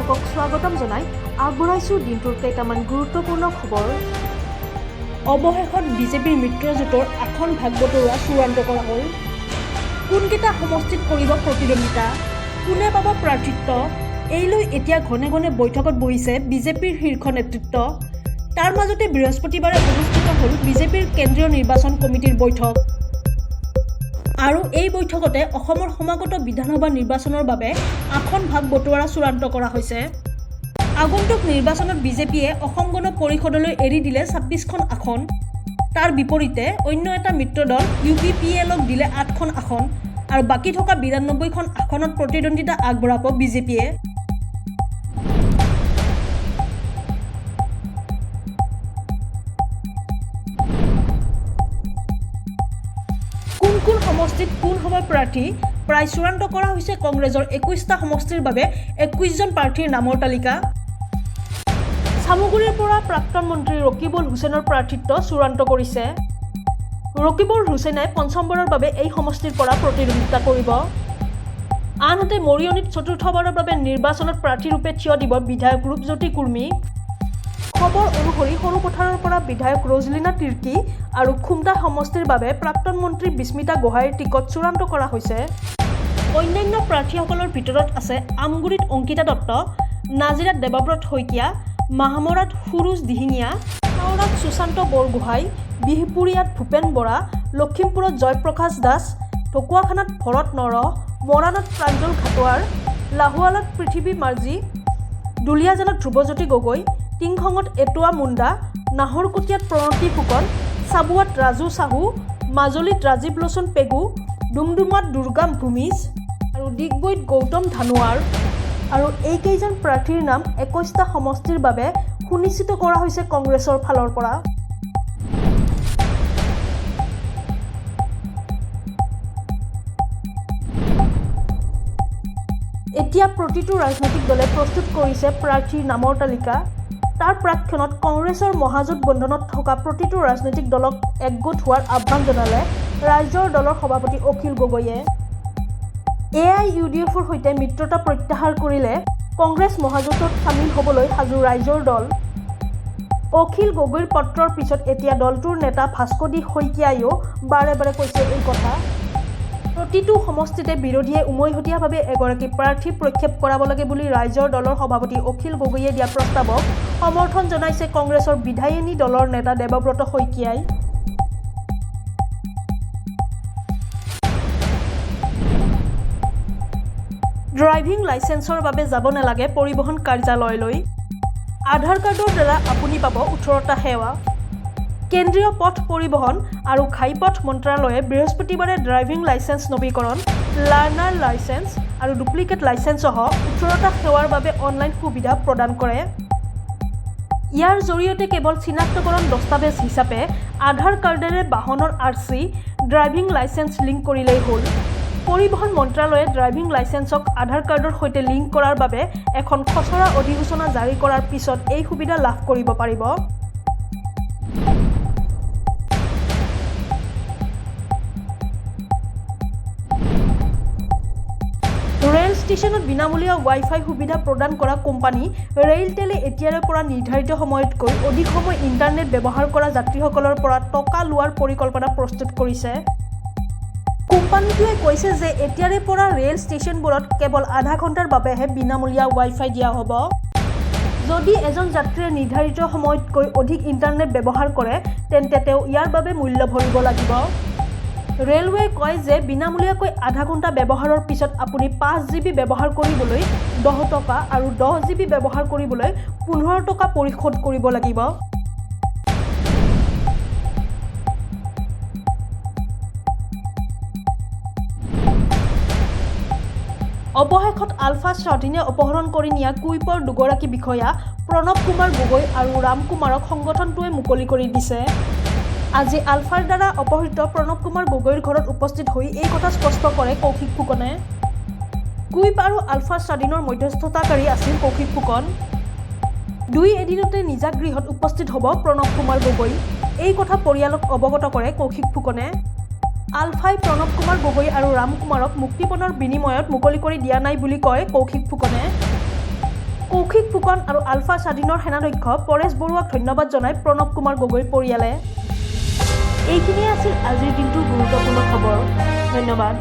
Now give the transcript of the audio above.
দৰ্শকক স্বাগতম জনাই আগবঢ়াইছো দিনটোৰ কেইটামান গুৰুত্বপূৰ্ণ খবৰ। অৱশেষত বিজেপিৰ মিত্ৰজোঁটৰ আসন ভাগ বতৰা চূড়ান্ত কৰা হ'ল। কোনকেইটা সমষ্টিত কৰিব প্ৰতিদ্বন্দ্বিতা, কোনে পাব প্ৰাৰ্থিত্ব, এই লৈ এতিয়া ঘনে ঘনে বৈঠকত বহিছে বিজেপিৰ শীৰ্ষ নেতৃত্ব। তাৰ মাজতে বৃহস্পতিবাৰে অনুষ্ঠিত হ'ল বিজেপিৰ কেন্দ্ৰীয় নিৰ্বাচন কমিটিৰ বৈঠক। আৰু এই বৈঠকতে অসমৰ সমাগত বিধানসভা নিৰ্বাচনৰ বাবে আসন ভাগ বতৰা চূড়ান্ত কৰা হৈছে। আগন্তুক নিৰ্বাচনত বিজেপিয়ে অসম গণ পৰিষদলৈ এৰি দিলে 26খন আসন। তাৰ বিপৰীতে অন্য এটা মিত্ৰদল UPPLক দিলে 8খন আসন আৰু বাকী থকা 92খন আসনত প্ৰতিদ্বন্দ্বিতা আগবঢ়াব বিজেপিয়ে। কোন সমষ্টিত কোন হ'ব প্ৰাৰ্থী প্ৰায় চূড়ান্ত কৰা হৈছে। কংগ্ৰেছৰ 21টা সমষ্টিৰ বাবে 21জন প্ৰাৰ্থীৰ নামৰ তালিকা। চামুগুৰিৰ পৰা প্ৰাক্তন মন্ত্ৰী ৰকিবুল হুছেইনৰ প্ৰাৰ্থিত্ব চূড়ান্ত কৰিছে। ৰকিবুল হুছেইনে পঞ্চমবাৰৰ বাবে এই সমষ্টিৰ পৰা প্ৰতিদ্বন্দ্বিতা কৰিব। আনহাতে মৰিয়নীত চতুৰ্থবাৰৰ বাবে নিৰ্বাচনত প্ৰাৰ্থীৰূপে থিয় দিব বিধায়ক ৰূপজ্যোতি কুৰ্মী। খবৰ অনুসৰি সৰুপথাৰৰ পৰা বিধায়ক ৰজলিনা তিৰ্কী আৰু খুমটা সমষ্টিৰ বাবে প্ৰাক্তন মন্ত্ৰী বিস্মিতা গোহাঁইৰ টিকট চূড়ান্ত কৰা হৈছে। অন্যান্য প্ৰাৰ্থীসকলৰ ভিতৰত আছে আমগুৰিত অংকিতা দত্ত, নাজিৰাত দেৱব্ৰত শইকীয়া, মাহমৰাত সুৰুজ দিহিঙীয়া, হাওৰাত সুশান্ত বৰগোহাঁই, বিহপুৰীয়াত ভূপেন বৰা, লখিমপুৰত জয়প্ৰকাশ দাস, ঢকুৱাখানাত ভৰত নৰহ, মৰাণত প্ৰাঞ্জল ঘাটোৱাৰ, লাহোৱালত পৃথিৱী মাৰ্জী, দুলীয়াজানত ধ্ৰুৱজ্যোতি গগৈ, টিংখঙত এটুৱা মুণ্ডা, নাহৰকটীয়াত প্ৰণতি ফুকন, চাবুৱাত ৰাজু চাহু, মাজুলীত ৰাজীৱ লোচন পেগু, ডুমডুমাত দুৰ্গা ভূমিজ আৰু ডিগবৈত গৌতম ধানোৱাৰ। আৰু এইকেইজন প্ৰাৰ্থীৰ নাম 21টা সমষ্টিৰ বাবে সুনিশ্চিত কৰা হৈছে কংগ্ৰেছৰ ফালৰ পৰা। এতিয়া প্ৰতিটো ৰাজনৈতিক দলে প্ৰস্তুত কৰিছে প্ৰাৰ্থীৰ নামৰ তালিকা। তাৰ প্ৰাক্ষণত কংগ্ৰেছৰ মহাজোঁট বন্ধনত থকা প্ৰতিটো ৰাজনৈতিক দলক একগোট হোৱাৰ আহ্বান জনালে ৰাইজৰ দলৰ সভাপতি অখিল গগৈয়ে। AIUDFৰ সৈতে মিত্ৰতা প্ৰত্যাহাৰ কৰিলে কংগ্ৰেছ মহাজোঁটত চামিল হ'বলৈ সাজু ৰাইজৰ দল। অখিল গগৈৰ পত্ৰৰ পিছত এতিয়া দলটোৰ নেতা ভাস্কৰদী শইকীয়াইও বাৰে বাৰে কৈছে এই কথা। প্ৰতিটো সমষ্টিতে বিৰোধীয়ে উমৈহতীয়াভাৱে এগৰাকী প্ৰাৰ্থী প্ৰক্ষেপ কৰাব লাগে বুলি ৰাইজৰ দলৰ সভাপতি অখিল গগৈয়ে দিয়া প্ৰস্তাৱক সমৰ্থন জনাইছে কংগ্ৰেছৰ বিধায়িনী দলৰ নেতা দেৱব্ৰত শইকীয়াই। ড্ৰাইভিং লাইচেন্সৰ বাবে যাব নালাগে পৰিবহণ কাৰ্যালয়লৈ। আধাৰ কাৰ্ডৰ দ্বাৰা আপুনি পাব 18টা সেৱা। কেন্দ্ৰীয় পথ পৰিবহণ আৰু ঘাইপথ মন্ত্ৰালয়ে বৃহস্পতিবাৰে ড্ৰাইভিং লাইচেন্স নৱীকৰণ, লাৰ্ণাৰ লাইচেন্স আৰু ডুপ্লিকেট লাইচেন্সসহ 18টা সেৱাৰ বাবে অনলাইন সুবিধা প্ৰদান কৰে। ইয়াৰ জৰিয়তে কেৱল চিনাক্তকৰণ দস্তাবেজ হিচাপে আধাৰ কাৰ্ডেৰে বাহনৰ RC, ড্ৰাইভিং লাইচেন্স লিংক কৰিলেই হ'ল। পৰিবহণ মন্ত্ৰালয়ে ড্ৰাইভিং লাইচেন্সক আধাৰ কাৰ্ডৰ সৈতে লিংক কৰাৰ বাবে এখন খচৰা অধিসূচনা জাৰি কৰাৰ পিছত এই সুবিধা লাভ কৰিব পাৰিব। ৰেল ষ্টেচনত বিনামূলীয়া ৱাইফাই সুবিধা প্ৰদান কৰা কোম্পানী ৰেইলটেলে এতিয়াৰে পৰা নিৰ্ধাৰিত সময়তকৈ অধিক সময় ইণ্টাৰনেট ব্যৱহাৰ কৰা যাত্ৰীসকলৰ পৰা টকা লোৱাৰ পৰিকল্পনা প্ৰস্তুত কৰিছে। কোম্পানীটোৱে কৈছে যে এতিয়াৰে পৰা ৰেল ষ্টেচনবোৰত কেৱল আধা ঘণ্টাৰ বাবেহে বিনামূলীয়া ৱাইফাই দিয়া হ'ব। যদি এজন যাত্ৰীয়ে নিৰ্ধাৰিত সময়তকৈ অধিক ইণ্টাৰনেট ব্যৱহাৰ কৰে তেন্তে তেওঁ ইয়াৰ বাবে মূল্য ভৰিব লাগিব। ৰেলৱে কয় যে বিনামূলীয়াকৈ আধা ঘণ্টা ব্যৱহাৰৰ পিছত আপুনি 5 GB ব্যৱহাৰ কৰিবলৈ 10 টকা আৰু 10 GB ব্যৱহাৰ কৰিবলৈ 15 টকা পৰিশোধ কৰিব লাগিব। অৱশেষত আলফা স্বাধীনে অপহৰণ কৰি নিয়া কুইপৰ দুগৰাকী বিষয়া প্ৰণৱ কুমাৰ গগৈ আৰু ৰাম কুমাৰক সংগঠনটোৱে মুকলি কৰি দিছে। আজি আলফাৰ দ্বাৰা অপহৃত প্ৰণৱ কুমাৰ গগৈৰ ঘৰত উপস্থিত হৈ এই কথা স্পষ্ট কৰে কৌশিক ফুকনে। কুইপ আৰু আলফা স্বাধীনৰ মধ্যস্থতাকাৰী আছিল কৌশিক ফুকন। দুই এদিনতে নিজা গৃহত উপস্থিত হ'ব প্ৰণৱ কুমাৰ গগৈ। এই কথা পৰিয়ালক অৱগত কৰে কৌশিক ফুকনে। আলফাই প্ৰণৱ কুমাৰ গগৈ আৰু ৰাম কুমাৰক মুক্তিপণৰ বিনিময়ত মুকলি কৰি দিয়া নাই বুলি কয় কৌশিক ফুকনে। কৌশিক ফুকন আৰু আলফা স্বাধীনৰ সেনাধ্যক্ষ পৰেশ বৰুৱাক ধন্যবাদ জনাই প্ৰণৱ কুমাৰ গগৈ পৰিয়ালে। এইখিনিয়ে আছিল আজিৰ দিনটোৰ গুৰুত্বপূৰ্ণ খবৰ। ধন্যবাদ।